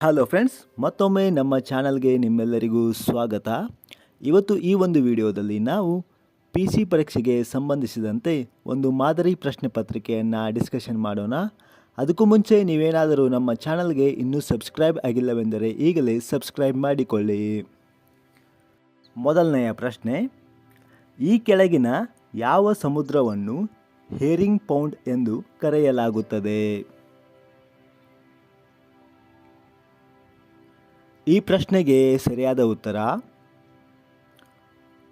Hello friends, ಮತ್ತೊಮ್ಮೆ ನಮ್ಮ ಚಾನಲ್ಗೆ ನಿಮ್ಮೆಲ್ಲರಿಗೂ ಸ್ವಾಗತ. ಇವತ್ತು ಈ ಒಂದು ವಿಡಿಯೋದಲ್ಲಿ ನಾವು ಪಿ ಸಿ ಪರೀಕ್ಷೆಗೆ ಸಂಬಂಧಿಸಿದಂತೆ ಒಂದು ಮಾದರಿ ಪ್ರಶ್ನೆ ಪತ್ರಿಕೆಯನ್ನು ಡಿಸ್ಕಷನ್ ಮಾಡೋಣ. ಅದಕ್ಕೂ ಮುಂಚೆ ನೀವೇನಾದರೂ ನಮ್ಮ ಚಾನಲ್ಗೆ ಇನ್ನೂ ಸಬ್ಸ್ಕ್ರೈಬ್ ಆಗಿಲ್ಲವೆಂದರೆ ಈಗಲೇ ಸಬ್ಸ್ಕ್ರೈಬ್ ಮಾಡಿಕೊಳ್ಳಿ. ಮೊದಲನೆಯ ಪ್ರಶ್ನೆ, ಈ ಕೆಳಗಿನ ಯಾವ ಸಮುದ್ರವನ್ನು ಹೆರಿಂಗ್ ಪೌಂಡ್ ಎಂದು ಕರೆಯಲಾಗುತ್ತದೆ? ಈ ಪ್ರಶ್ನೆಗೆ ಸರಿಯಾದ ಉತ್ತರ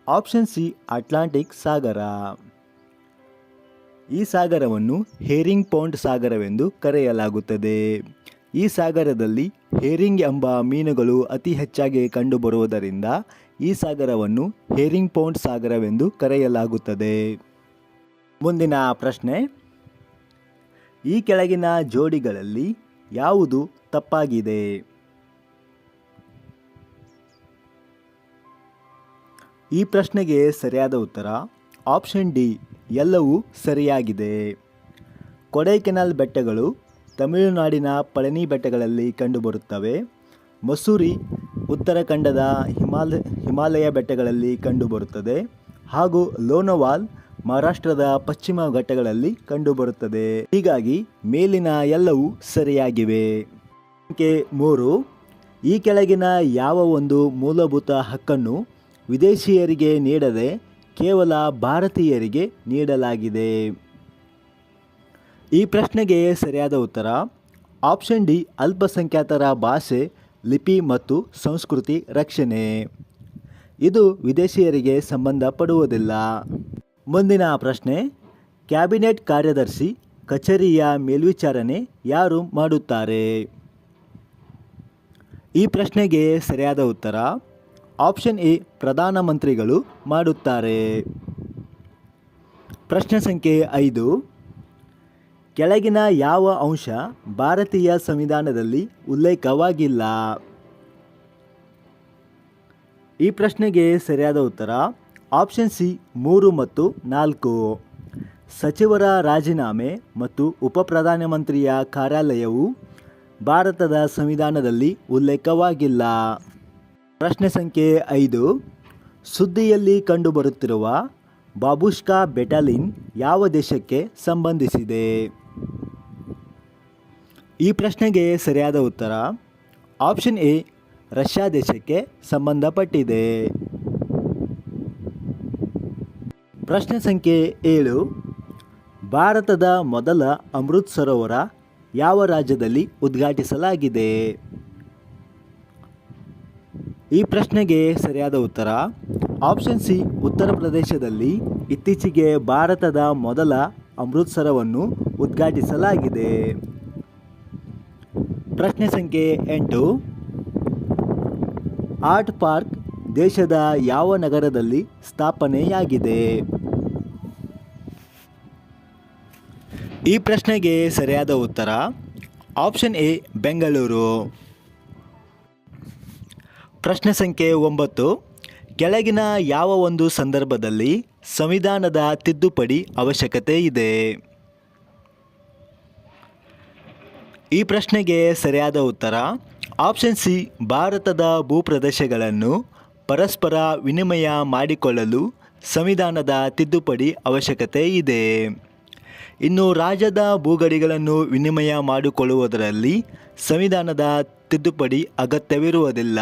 ಆಪ್ಷನ್ ಸಿ, ಅಟ್ಲಾಂಟಿಕ್ ಸಾಗರ. ಈ ಸಾಗರವನ್ನು ಹೆರಿಂಗ್ ಪೌಂಡ್ ಸಾಗರವೆಂದು ಕರೆಯಲಾಗುತ್ತದೆ. ಈ ಸಾಗರದಲ್ಲಿ ಹೆರಿಂಗ್ ಎಂಬ ಮೀನುಗಳು ಅತಿ ಹೆಚ್ಚಾಗಿ ಕಂಡುಬರುವುದರಿಂದ ಈ ಸಾಗರವನ್ನು ಹೆರಿಂಗ್ ಪೌಂಡ್ ಸಾಗರವೆಂದು ಕರೆಯಲಾಗುತ್ತದೆ. ಮುಂದಿನ ಪ್ರಶ್ನೆ, ಈ ಕೆಳಗಿನ ಜೋಡಿಗಳಲ್ಲಿ ಯಾವುದು ತಪ್ಪಾಗಿದೆ? ಈ ಪ್ರಶ್ನೆಗೆ ಸರಿಯಾದ ಉತ್ತರ ಆಪ್ಷನ್ ಡಿ, ಎಲ್ಲವೂ ಸರಿಯಾಗಿದೆ. ಕೊಡೈಕೆನಾಲ್ ಬೆಟ್ಟಗಳು ತಮಿಳುನಾಡಿನ ಪಳನಿ ಬೆಟ್ಟಗಳಲ್ಲಿ ಕಂಡುಬರುತ್ತವೆ. ಮಸೂರಿ ಉತ್ತರಾಖಂಡದ ಹಿಮಾಲಯ ಬೆಟ್ಟಗಳಲ್ಲಿ ಕಂಡುಬರುತ್ತದೆ ಹಾಗೂ ಲೋನಾವಾಲ್ ಮಹಾರಾಷ್ಟ್ರದ ಪಶ್ಚಿಮ ಘಟ್ಟಗಳಲ್ಲಿ ಕಂಡುಬರುತ್ತದೆ. ಹೀಗಾಗಿ ಮೇಲಿನ ಎಲ್ಲವೂ ಸರಿಯಾಗಿವೆ. ಸಂಖ್ಯೆ 3, ಈ ಕೆಳಗಿನ ಯಾವ ಒಂದು ಮೂಲಭೂತ ಹಕ್ಕನ್ನು ವಿದೇಶಿಯರಿಗೆ ನೀಡದೆ ಕೇವಲ ಭಾರತೀಯರಿಗೆ ನೀಡಲಾಗಿದೆ? ಈ ಪ್ರಶ್ನೆಗೆ ಸರಿಯಾದ ಉತ್ತರ ಆಪ್ಷನ್ ಡಿ, ಅಲ್ಪಸಂಖ್ಯಾತರ ಭಾಷೆ, ಲಿಪಿ ಮತ್ತು ಸಂಸ್ಕೃತಿ ರಕ್ಷಣೆ. ಇದು ವಿದೇಶಿಯರಿಗೆ ಸಂಬಂಧಪಡುವುದಿಲ್ಲ. ಮುಂದಿನ ಪ್ರಶ್ನೆ, ಕ್ಯಾಬಿನೆಟ್ ಕಾರ್ಯದರ್ಶಿ ಕಚೇರಿಯ ಮೇಲ್ವಿಚಾರಣೆ ಯಾರು ಮಾಡುತ್ತಾರೆ? ಈ ಪ್ರಶ್ನೆಗೆ ಸರಿಯಾದ ಉತ್ತರ ಆಪ್ಷನ್ ಎ, ಪ್ರಧಾನಮಂತ್ರಿಗಳು ಮಾಡುತ್ತಾರೆ. ಪ್ರಶ್ನೆ ಸಂಖ್ಯೆ 5, ಕೆಳಗಿನ ಯಾವ ಅಂಶ ಭಾರತೀಯ ಸಂವಿಧಾನದಲ್ಲಿ ಉಲ್ಲೇಖವಾಗಿಲ್ಲ? ಈ ಪ್ರಶ್ನೆಗೆ ಸರಿಯಾದ ಉತ್ತರ ಆಪ್ಷನ್ ಸಿ, 3 ಮತ್ತು 4. ಸಚಿವರ ರಾಜೀನಾಮೆ ಮತ್ತು ಉಪಪ್ರಧಾನಮಂತ್ರಿಯ ಕಾರ್ಯಾಲಯವು ಭಾರತದ ಸಂವಿಧಾನದಲ್ಲಿ ಉಲ್ಲೇಖವಾಗಿಲ್ಲ. ಪ್ರಶ್ನೆ ಸಂಖ್ಯೆ 5, ಸುದ್ದಿಯಲ್ಲಿ ಕಂಡುಬರುತ್ತಿರುವ ಬಾಬುಷ್ಕಾ ಬೆಟಾಲಿನ್ ಯಾವ ದೇಶಕ್ಕೆ ಸಂಬಂಧಿಸಿದೆ? ಈ ಪ್ರಶ್ನೆಗೆ ಸರಿಯಾದ ಉತ್ತರ ಆಪ್ಷನ್ ಎ, ರಷ್ಯಾ ದೇಶಕ್ಕೆ ಸಂಬಂಧಪಟ್ಟಿದೆ. ಪ್ರಶ್ನೆ ಸಂಖ್ಯೆ 7, ಭಾರತದ ಮೊದಲ ಅಮೃತ್ ಸರೋವರ ಯಾವ ರಾಜ್ಯದಲ್ಲಿ ಉದ್ಘಾಟಿಸಲಾಗಿದೆ? ಈ ಪ್ರಶ್ನೆಗೆ ಸರಿಯಾದ ಉತ್ತರ ಆಪ್ಷನ್ ಸಿ, ಉತ್ತರ ಪ್ರದೇಶದಲ್ಲಿ ಇತ್ತೀಚೆಗೆ ಭಾರತದ ಮೊದಲ ಅಮೃತ್ ಸರೋವರವನ್ನು ಉದ್ಘಾಟಿಸಲಾಗಿದೆ. ಪ್ರಶ್ನೆ ಸಂಖ್ಯೆ 8, ಆರ್ಟ್ ಪಾರ್ಕ್ ದೇಶದ ಯಾವ ನಗರದಲ್ಲಿ ಸ್ಥಾಪನೆಯಾಗಿದೆ? ಈ ಪ್ರಶ್ನೆಗೆ ಸರಿಯಾದ ಉತ್ತರ ಆಪ್ಷನ್ ಎ, ಬೆಂಗಳೂರು. ಪ್ರಶ್ನೆ ಸಂಖ್ಯೆ 9, ಕೆಳಗಿನ ಯಾವ ಒಂದು ಸಂದರ್ಭದಲ್ಲಿ ಸಂವಿಧಾನದ ತಿದ್ದುಪಡಿ ಅವಶ್ಯಕತೆ ಇದೆ? ಈ ಪ್ರಶ್ನೆಗೆ ಸರಿಯಾದ ಉತ್ತರ ಆಪ್ಷನ್ ಸಿ, ಭಾರತದ ಭೂಪ್ರದೇಶಗಳನ್ನು ಪರಸ್ಪರ ವಿನಿಮಯ ಮಾಡಿಕೊಳ್ಳಲು ಸಂವಿಧಾನದ ತಿದ್ದುಪಡಿ ಅವಶ್ಯಕತೆ ಇದೆ. ಇನ್ನು ರಾಜ್ಯದ ಭೂಗಡಿಗಳನ್ನು ವಿನಿಮಯ ಮಾಡಿಕೊಳ್ಳುವುದರಲ್ಲಿ ಸಂವಿಧಾನದ ತಿದ್ದುಪಡಿ ಅಗತ್ಯವಿರುವುದಿಲ್ಲ.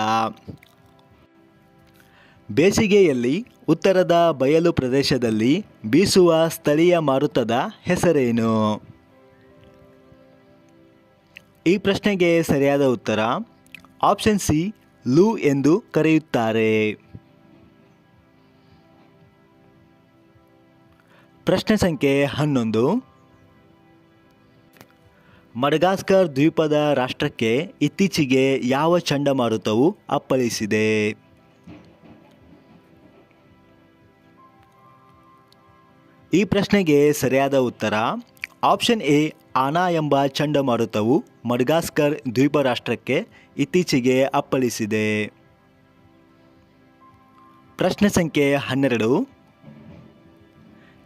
ಬೇಸಿಗೆಯಲ್ಲಿ ಉತ್ತರದ ಬಯಲು ಪ್ರದೇಶದಲ್ಲಿ ಬೀಸುವ ಸ್ಥಳೀಯ ಮಾರುತದ ಹೆಸರೇನು? ಈ ಪ್ರಶ್ನೆಗೆ ಸರಿಯಾದ ಉತ್ತರ ಆಪ್ಷನ್ ಸಿ, ಲೂ ಎಂದು ಕರೆಯುತ್ತಾರೆ. ಪ್ರಶ್ನೆ ಸಂಖ್ಯೆ 11, ಮಡಗಾಸ್ಕರ್ ದ್ವೀಪದ ರಾಷ್ಟ್ರಕ್ಕೆ ಇತ್ತೀಚೆಗೆ ಯಾವ ಚಂಡಮಾರುತವು ಅಪ್ಪಳಿಸಿದೆ? ಈ ಪ್ರಶ್ನೆಗೆ ಸರಿಯಾದ ಉತ್ತರ ಆಪ್ಷನ್ ಎ, ಆನಾ ಎಂಬ ಚಂಡಮಾರುತವು ಮಡಗಾಸ್ಕರ್ ದ್ವೀಪ ರಾಷ್ಟ್ರಕ್ಕೆ ಇತ್ತೀಚೆಗೆ ಅಪ್ಪಳಿಸಿದೆ. ಪ್ರಶ್ನೆ ಸಂಖ್ಯೆ 12,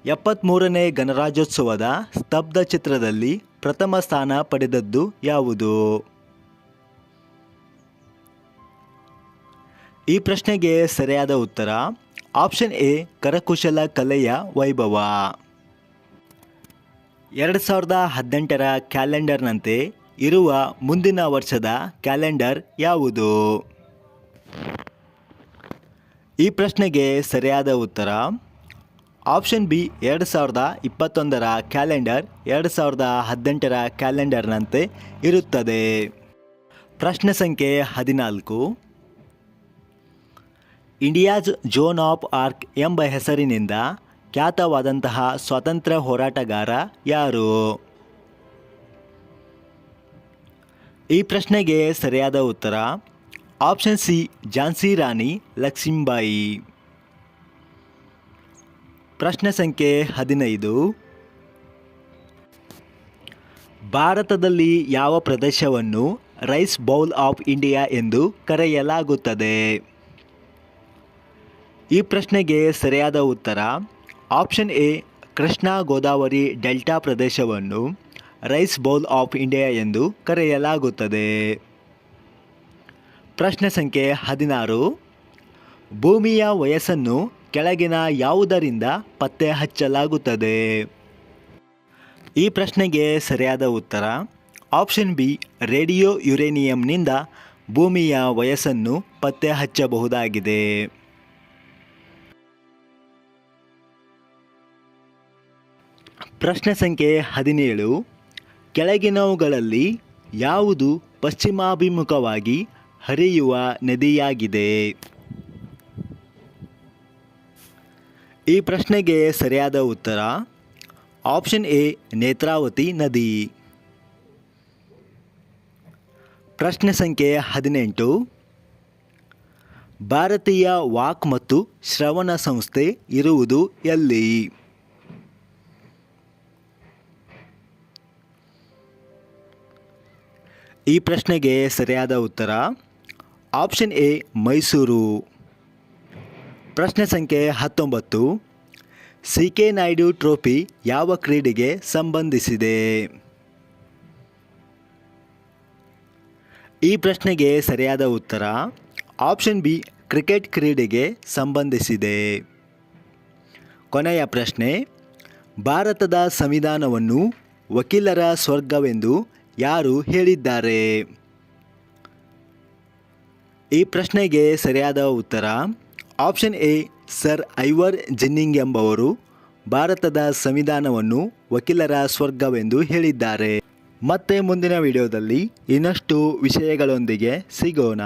73ನೇ ಗಣರಾಜ್ಯೋತ್ಸವದ ಸ್ತಬ್ಧ ಚಿತ್ರದಲ್ಲಿ ಪ್ರಥಮ ಸ್ಥಾನ ಪಡೆದದ್ದು ಯಾವುದು? ಈ ಪ್ರಶ್ನೆಗೆ ಸರಿಯಾದ ಉತ್ತರ ಆಪ್ಷನ್ ಎ ಕರಕುಶಲ ಕಲೆಯ ವೈಭವ. 2018ರ ಕ್ಯಾಲೆಂಡರ್ನಂತೆ ಇರುವ ಮುಂದಿನ ವರ್ಷದ ಕ್ಯಾಲೆಂಡರ್ ಯಾವುದು? ಈ ಪ್ರಶ್ನೆಗೆ ಸರಿಯಾದ ಉತ್ತರ ಆಪ್ಷನ್ ಬಿ 2021ರ ಕ್ಯಾಲೆಂಡರ್ 2018ರ ಕ್ಯಾಲೆಂಡರ್ನಂತೆ ಇರುತ್ತದೆ. ಪ್ರಶ್ನೆ ಸಂಖ್ಯೆ 14. ಇಂಡಿಯಾಸ್ ಜೋನ್ ಆಫ್ ಆರ್ಕ್ ಎಂಬ ಹೆಸರಿನಿಂದ ಖ್ಯಾತವಾದಂತಹ ಸ್ವಾತಂತ್ರ್ಯ ಹೋರಾಟಗಾರ ಯಾರು? ಈ ಪ್ರಶ್ನೆಗೆ ಸರಿಯಾದ ಉತ್ತರ ಆಪ್ಷನ್ ಸಿ ಝಾನ್ಸಿ ರಾಣಿ ಲಕ್ಷ್ಮೀಬಾಯಿ. ಪ್ರಶ್ನೆ ಸಂಖ್ಯೆ 15. ಭಾರತದಲ್ಲಿ ಯಾವ ಪ್ರದೇಶವನ್ನು ರೈಸ್ ಬೌಲ್ ಆಫ್ ಇಂಡಿಯಾ ಎಂದು ಕರೆಯಲಾಗುತ್ತದೆ? ಈ ಪ್ರಶ್ನೆಗೆ ಸರಿಯಾದ ಉತ್ತರ option A Krishna Godavari delta ಪ್ರದೇಶವನ್ನು ರೈಸ್ ಬೌಲ್ ಆಫ್ ಇಂಡಿಯಾ ಎಂದು ಕರೆಯಲಾಗುತ್ತದೆ. ಪ್ರಶ್ನೆ ಸಂಖ್ಯೆ 16. ಭೂಮಿಯ ವಯಸ್ಸನ್ನು ಕೆಳಗಿನ ಯಾವುದರಿಂದ ಪತ್ತೆ ಹಚ್ಚಲಾಗುತ್ತದೆ? ಈ ಪ್ರಶ್ನೆಗೆ ಸರಿಯಾದ ಉತ್ತರ ಆಪ್ಷನ್ ಬಿ ರೇಡಿಯೋ ಯುರೇನಿಯಂನಿಂದ ಭೂಮಿಯ ವಯಸ್ಸನ್ನು ಪತ್ತೆ ಹಚ್ಚಬಹುದಾಗಿದೆ. ಪ್ರಶ್ನೆ ಸಂಖ್ಯೆ 17. ಕೆಳಗಿನವುಗಳಲ್ಲಿ ಯಾವುದು ಪಶ್ಚಿಮಾಭಿಮುಖವಾಗಿ ಹರಿಯುವ ನದಿಯಾಗಿದೆ? ಈ ಪ್ರಶ್ನೆಗೆ ಸರಿಯಾದ ಉತ್ತರ ಆಪ್ಷನ್ ಎ ನೇತ್ರಾವತಿ ನದಿ. ಪ್ರಶ್ನೆ ಸಂಖ್ಯೆ 18. ಭಾರತೀಯ ವಾಕ್ ಮತ್ತು ಶ್ರವಣ ಸಂಸ್ಥೆ ಇರುವುದು ಎಲ್ಲಿ? ಈ ಪ್ರಶ್ನೆಗೆ ಸರಿಯಾದ ಉತ್ತರ ಆಪ್ಷನ್ ಎ ಮೈಸೂರು. ಪ್ರಶ್ನೆ ಸಂಖ್ಯೆ 19. ಸಿ.ಕೆ. ನಾಯ್ಡು ಟ್ರೋಫಿ ಯಾವ ಕ್ರೀಡೆಗೆ ಸಂಬಂಧಿಸಿದೆ? ಈ ಪ್ರಶ್ನೆಗೆ ಸರಿಯಾದ ಉತ್ತರ ಆಪ್ಷನ್ ಬಿ ಕ್ರಿಕೆಟ್ ಕ್ರೀಡೆಗೆ ಸಂಬಂಧಿಸಿದೆ. ಕೊನೆಯ ಪ್ರಶ್ನೆ, ಭಾರತದ ಸಂವಿಧಾನವನ್ನು ವಕೀಲರ ಸ್ವರ್ಗವೆಂದು ಯಾರು ಹೇಳಿದ್ದಾರೆ? ಈ ಪ್ರಶ್ನೆಗೆ ಸರಿಯಾದ ಉತ್ತರ ಆಪ್ಷನ್ ಎ ಸರ್ ಐವರ್ ಜೆನ್ನಿಂಗ್ ಎಂಬವರು ಭಾರತದ ಸಂವಿಧಾನವನ್ನು ವಕೀಲರ ಸ್ವರ್ಗವೆಂದು ಹೇಳಿದ್ದಾರೆ. ಮತ್ತೆ ಮುಂದಿನ ವಿಡಿಯೋದಲ್ಲಿ ಇನ್ನಷ್ಟು ವಿಷಯಗಳೊಂದಿಗೆ ಸಿಗೋಣ.